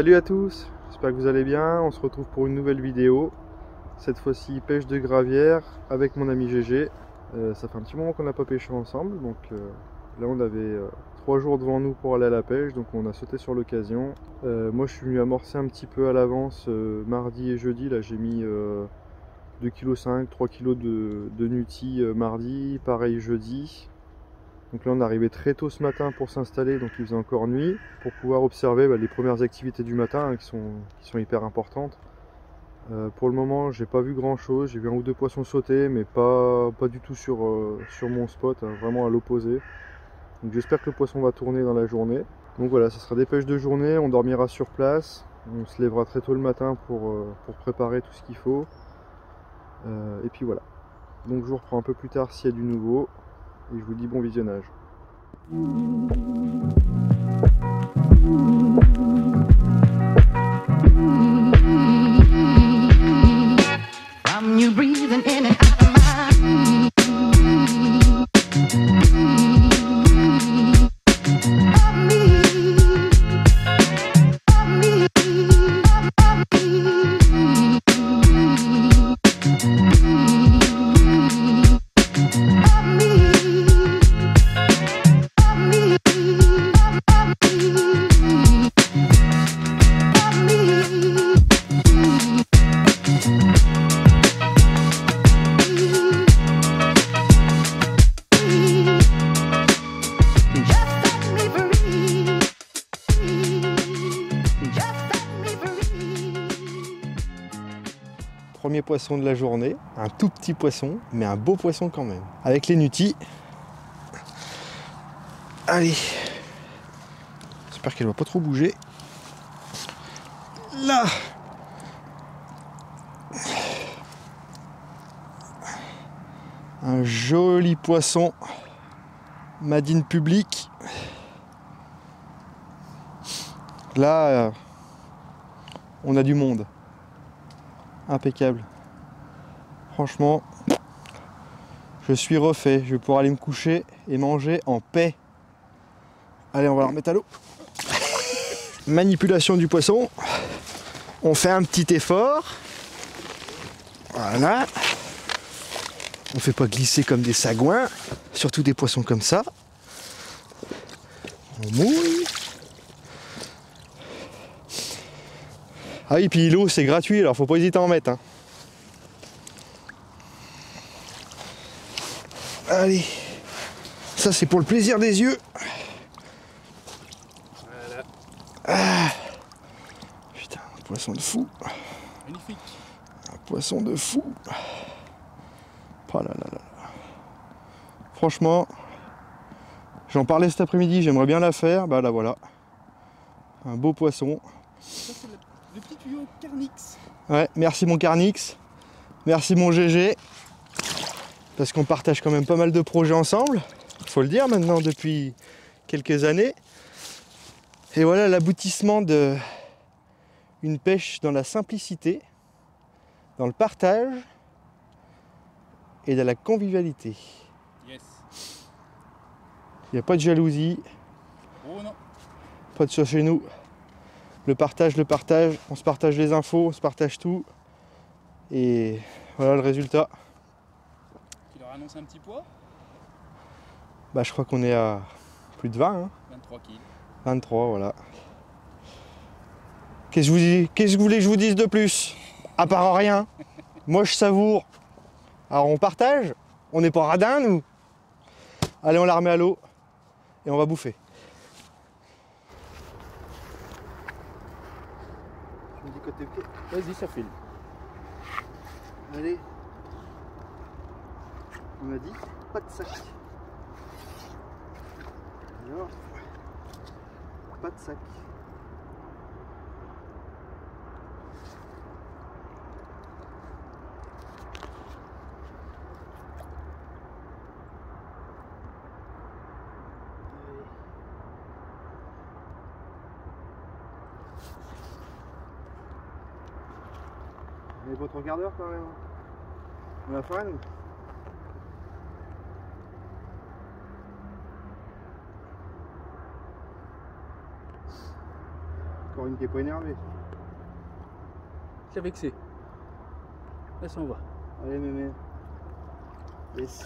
Salut à tous, j'espère que vous allez bien. On se retrouve pour une nouvelle vidéo. Cette fois-ci pêche de gravière avec mon ami GG. Ça fait un petit moment qu'on n'a pas pêché ensemble, donc là on avait 3 jours devant nous pour aller à la pêche, donc on a sauté sur l'occasion. Moi je suis venu amorcer un petit peu à l'avance mardi et jeudi. Là j'ai mis 2,5 kg, 3 kg de nutty mardi, pareil jeudi. Donc là on est arrivé très tôt ce matin pour s'installer, donc il faisait encore nuit, pour pouvoir observer les premières activités du matin qui sont hyper importantes. Pour le moment j'ai pas vu grand chose, j'ai vu 1 ou 2 poissons sauter, mais pas du tout sur mon spot, hein, vraiment à l'opposé. Donc j'espère que le poisson va tourner dans la journée. Donc voilà, ça sera des pêches de journée, on dormira sur place, on se lèvera très tôt le matin pour préparer tout ce qu'il faut. Et puis voilà. Donc je vous reprends un peu plus tard s'il y a du nouveau. Et je vous dis bon visionnage. Premier poisson de la journée, un tout petit poisson, mais un beau poisson quand même. Avec les nutty. Allez. J'espère qu'elle va pas trop bouger. Là. Un joli poisson. Madine public. Là, on a du monde. Impeccable. Franchement, je suis refait. Je vais pouvoir aller me coucher et manger en paix. Allez, on va la remettre à l'eau. Manipulation du poisson. On fait un petit effort. Voilà. On fait pas glisser comme des sagouins. Surtout des poissons comme ça. On mouille. Ah oui, puis l'eau c'est gratuit, alors faut pas hésiter à en mettre. Hein. Allez, ça c'est pour le plaisir des yeux. Voilà. Ah. Putain, un poisson de fou. Magnifique. Un poisson de fou. Oh là là là. Franchement, j'en parlais cet après-midi, j'aimerais bien la faire. Bah là voilà, un beau poisson. Ça c'est le petit tuyau Carnix. Ouais, merci mon Carnix, merci mon GG, parce qu'on partage quand même pas mal de projets ensemble, faut le dire maintenant depuis quelques années. Et voilà l'aboutissement de une pêche dans la simplicité, dans le partage et dans la convivialité. Yes. Il n'y a pas de jalousie, Oh non. pas de ça chez nous. Le partage, on se partage les infos, on se partage tout. Et voilà le résultat. Tu leur annonces un petit poids? Bah je crois qu'on est à plus de 20. Hein. 23 kg. 23, voilà. Qu'est-ce que vous voulez que je vous dise de plus? À part rien. Moi je savoure. Alors on partage, on n'est pas radins nous. Allez, on la remet à l'eau et on va bouffer. Vas-y, ça file. Allez. On a dit pas de sac. Alors, pas de sac. Vous avez votre regardeur quand même. On a faim nous. encore une qui est pas énervée. Je l'ai vexé. Là, ça en va. Allez, mémé. Yes.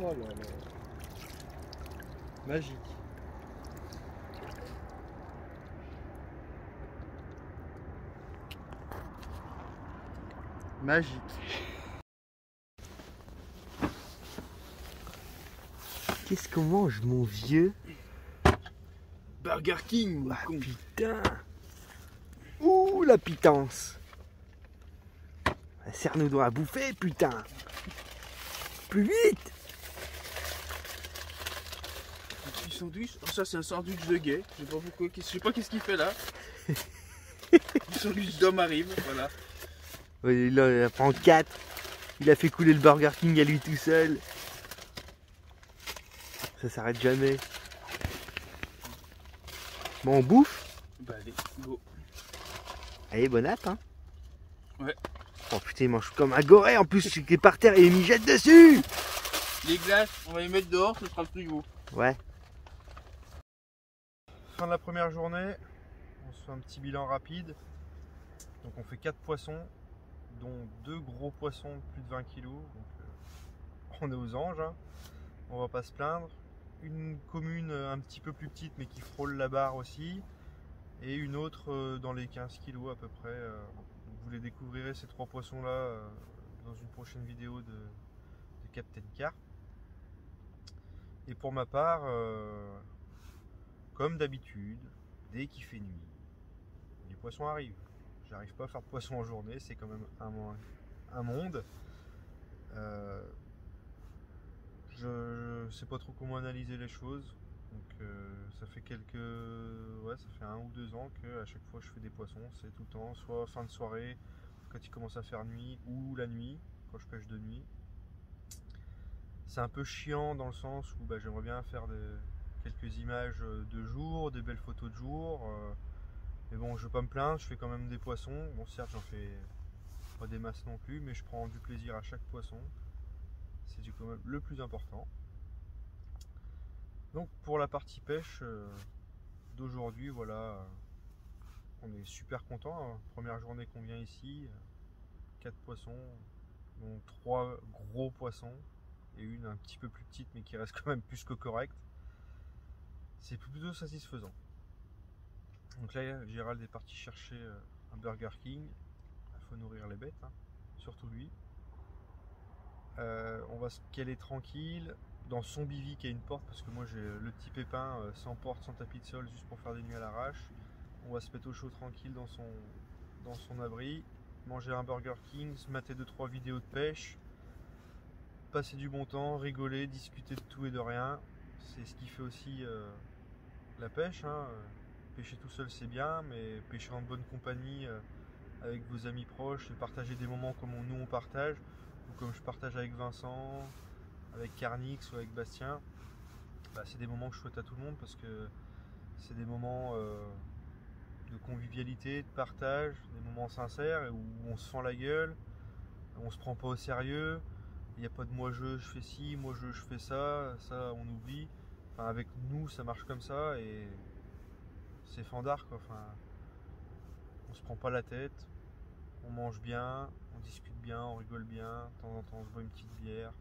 Oh là là. Magique. Magique. Qu'est-ce qu'on mange, mon vieux? Burger King. Ah putain! Ouh, la pitance! Serre-nous doit à bouffer, putain! Plus vite! Petit sandwich. Oh, ça, c'est un sandwich de gay. Je sais pas pourquoi. Je sais pas qu'est-ce qu'il fait là. Le sandwich d'homme arrive. Voilà. Oui, là, il en prend 4. Il a fait couler le Burger King à lui tout seul. Ça s'arrête jamais. Bon, on bouffe? Bah, allez, go. Allez, bonne app, hein? Ouais. Oh putain, il mange comme un goré en plus, qui est par terre et il m'y jette dessus! Les glaces, on va les mettre dehors, ce sera le frigo. Ouais. Fin de la première journée, on se fait un petit bilan rapide. Donc on fait 4 poissons, dont 2 gros poissons de plus de 20 kg. Donc on est aux anges, hein. On va pas se plaindre. Une commune un petit peu plus petite mais qui frôle la barre aussi. Et une autre dans les 15 kg à peu près. Vous les découvrirez ces 3 poissons là dans une prochaine vidéo de Captain Carp. Et pour ma part, comme d'habitude, dès qu'il fait nuit, les poissons arrivent. J'arrive pas à faire de poissons en journée, c'est quand même un monde. Je sais pas trop comment analyser les choses. Donc ça fait ça fait 1 ou 2 ans que à chaque fois je fais des poissons, c'est tout le temps, soit fin de soirée, quand il commence à faire nuit, ou la nuit, quand je pêche de nuit. C'est un peu chiant dans le sens où j'aimerais bien faire quelques images de jour, des belles photos de jour. Mais bon, je veux pas me plaindre, je fais quand même des poissons. Bon, certes, j'en fais pas des masses non plus, mais je prends du plaisir à chaque poisson. C'est quand même le plus important. Donc pour la partie pêche d'aujourd'hui, voilà, on est super content, hein. Première journée qu'on vient ici, 4 poissons, dont 3 gros poissons et une un petit peu plus petite mais qui reste quand même plus que correcte. C'est plutôt satisfaisant. Donc là, Gérald est parti chercher un Burger King. Il faut nourrir les bêtes, hein, surtout lui. On va se caler tranquille dans son bivy qui a une porte, parce que moi j'ai le petit pépin sans porte, sans tapis de sol, juste pour faire des nuits à l'arrache. On va se mettre au chaud tranquille dans son abri, manger un Burger King, se mater 2-3 vidéos de pêche, passer du bon temps, rigoler, discuter de tout et de rien. C'est ce qui fait aussi la pêche, hein. Pêcher tout seul c'est bien, mais pêcher en bonne compagnie avec vos amis proches et partager des moments comme nous on partage, ou comme je partage avec Vincent, avec Carnix ou avec Bastien, c'est des moments que je souhaite à tout le monde, parce que c'est des moments de convivialité, de partage, des moments sincères où on se fend la gueule, on se prend pas au sérieux, il n'y a pas de moi je fais ci, moi je fais ça on oublie. Enfin, avec nous ça marche comme ça et c'est fandard quoi. Enfin, on se prend pas la tête, on mange bien, on discute bien, on rigole bien, de temps en temps on se boit une petite bière.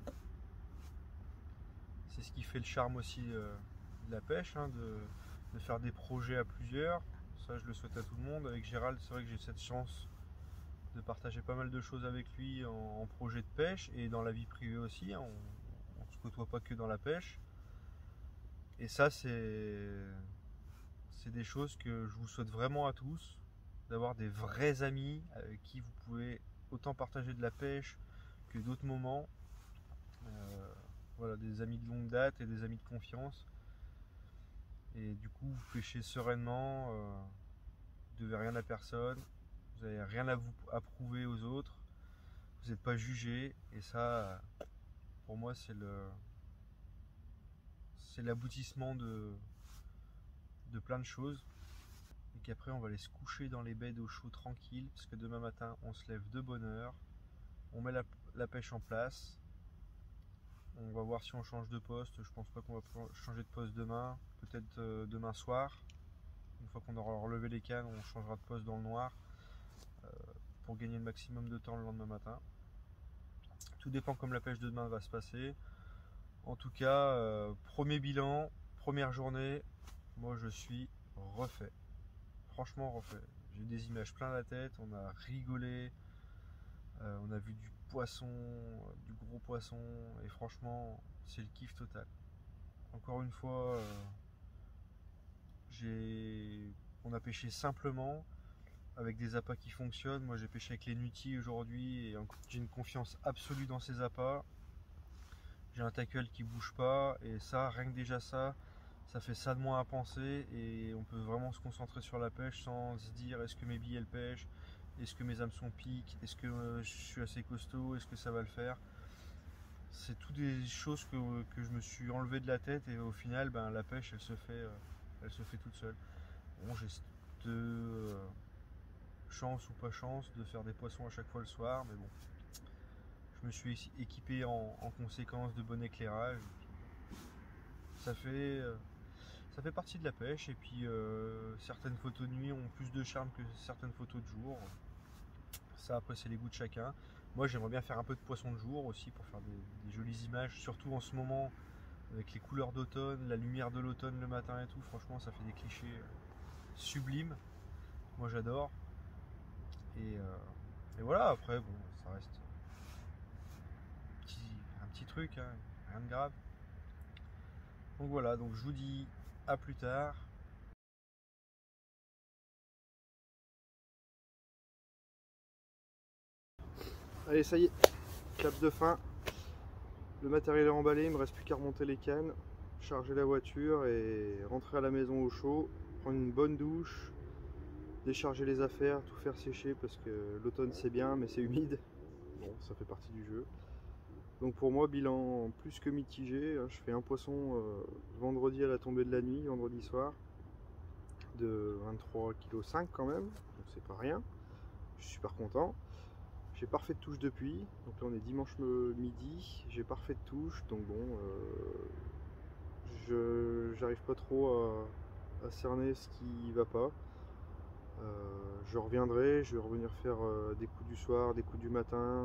C'est ce qui fait le charme aussi de la pêche, hein, de faire des projets à plusieurs. Ça je le souhaite à tout le monde. Avec Gérald, c'est vrai que j'ai cette chance de partager pas mal de choses avec lui en projet de pêche et dans la vie privée aussi, hein. On ne se côtoie pas que dans la pêche. Et ça c'est des choses que je vous souhaite vraiment à tous, d'avoir des vrais amis avec qui vous pouvez autant partager de la pêche que d'autres moments. Voilà, des amis de longue date et des amis de confiance. Et du coup, vous pêchez sereinement, vous ne devez rien à personne, vous n'avez rien à prouver aux autres, vous n'êtes pas jugé. Et ça, pour moi, c'est l'aboutissement de plein de choses. Et qu'après, on va aller se coucher dans les baies d'eau chaude tranquille, parce que demain matin, on se lève de bonne heure, on met la pêche en place. On va voir si on change de poste. Je pense pas qu'on va changer de poste demain. Peut-être demain soir. Une fois qu'on aura relevé les cannes, on changera de poste dans le noir pour gagner le maximum de temps le lendemain matin. Tout dépend comme la pêche de demain va se passer. En tout cas, premier bilan, première journée, moi je suis refait. Franchement refait. J'ai eu des images plein la tête, on a rigolé, on a vu du poisson, du gros poisson, et franchement c'est le kiff total. Encore une fois, on a pêché simplement, avec des appâts qui fonctionnent. Moi j'ai pêché avec les Nutty aujourd'hui et j'ai une confiance absolue dans ces appâts. J'ai un tackle qui bouge pas et ça, rien que déjà ça fait ça de moins à penser et on peut vraiment se concentrer sur la pêche sans se dire est-ce que mes billes elles pêchent, est-ce que mes hameçons piquent, est-ce que je suis assez costaud, est-ce que ça va le faire. C'est toutes des choses que je me suis enlevé de la tête et au final ben, la pêche elle se fait toute seule. Bon, j'ai chance ou pas chance de faire des poissons à chaque fois le soir, mais bon, je me suis équipé en conséquence de bon éclairage. Ça fait partie de la pêche et puis certaines photos de nuit ont plus de charme que certaines photos de jour. Ça après c'est les goûts de chacun. Moi j'aimerais bien faire un peu de poisson de jour aussi pour faire des jolies images, surtout en ce moment avec les couleurs d'automne, la lumière de l'automne le matin et tout. Franchement ça fait des clichés sublimes. Moi j'adore. Et voilà, après bon ça reste un petit truc, hein, rien de grave. Donc voilà, donc je vous dis à plus tard. Allez, ça y est, clap de fin. Le matériel est emballé, il me reste plus qu'à remonter les cannes, charger la voiture et rentrer à la maison au chaud, prendre une bonne douche, décharger les affaires, tout faire sécher parce que l'automne c'est bien mais c'est humide. Bon, ça fait partie du jeu. Donc pour moi, bilan plus que mitigé. Je fais un poisson vendredi à la tombée de la nuit, vendredi soir, de 23,5 kg quand même, donc c'est pas rien. Je suis super content. J'ai pas refait de touche depuis, donc là on est dimanche midi, j'ai pas refait de touche, donc bon, j'arrive pas trop à cerner ce qui va pas. Je reviendrai, je vais revenir faire des coups du soir, des coups du matin,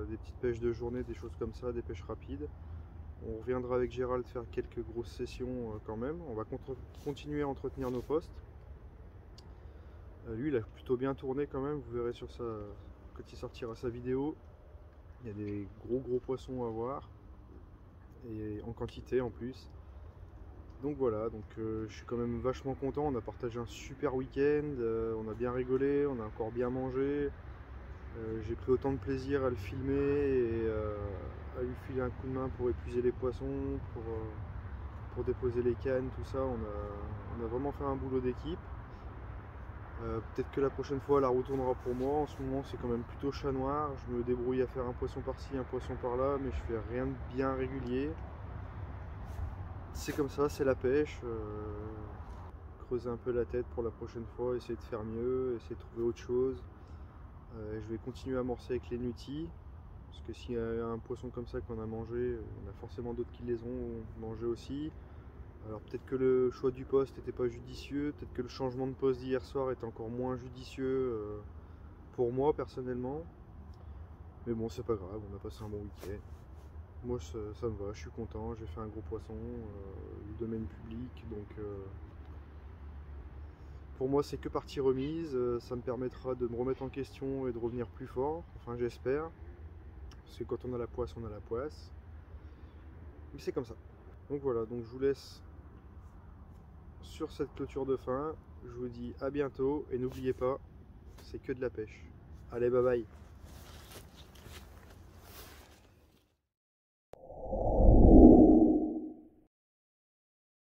des petites pêches de journée, des choses comme ça, des pêches rapides. On reviendra avec Gérald faire quelques grosses sessions quand même. On va continuer à entretenir nos postes. Lui il a plutôt bien tourné quand même, vous verrez sur quand il sortira sa vidéo. Il y a des gros poissons à voir et en quantité en plus. Donc voilà, donc je suis quand même vachement content. On a partagé un super week-end, on a bien rigolé, on a encore bien mangé. J'ai pris autant de plaisir à le filmer et à lui filer un coup de main pour épuiser les poissons, pour déposer les cannes, tout ça. On a vraiment fait un boulot d'équipe. Peut-être que la prochaine fois la roue tournera pour moi. En ce moment c'est quand même plutôt chat noir. Je me débrouille à faire un poisson par-ci, un poisson par-là, mais je fais rien de bien régulier. C'est comme ça, c'est la pêche. Creuser un peu la tête pour la prochaine fois, essayer de faire mieux, essayer de trouver autre chose. Je vais continuer à amorcer avec les Nutty, parce que s'il y a un poisson comme ça qu'on a mangé, il y en a forcément d'autres qui les ont mangé aussi. Alors peut-être que le choix du poste n'était pas judicieux, peut-être que le changement de poste d'hier soir est encore moins judicieux pour moi personnellement. Mais bon, c'est pas grave, on a passé un bon week-end. Moi ça me va, je suis content, j'ai fait un gros poisson, du domaine public, donc pour moi c'est que partie remise, ça me permettra de me remettre en question et de revenir plus fort, enfin j'espère, parce que quand on a la poisse, on a la poisse. Mais c'est comme ça. Donc voilà, donc je vous laisse sur cette clôture de fin, je vous dis à bientôt et n'oubliez pas, c'est que de la pêche. Allez, bye bye.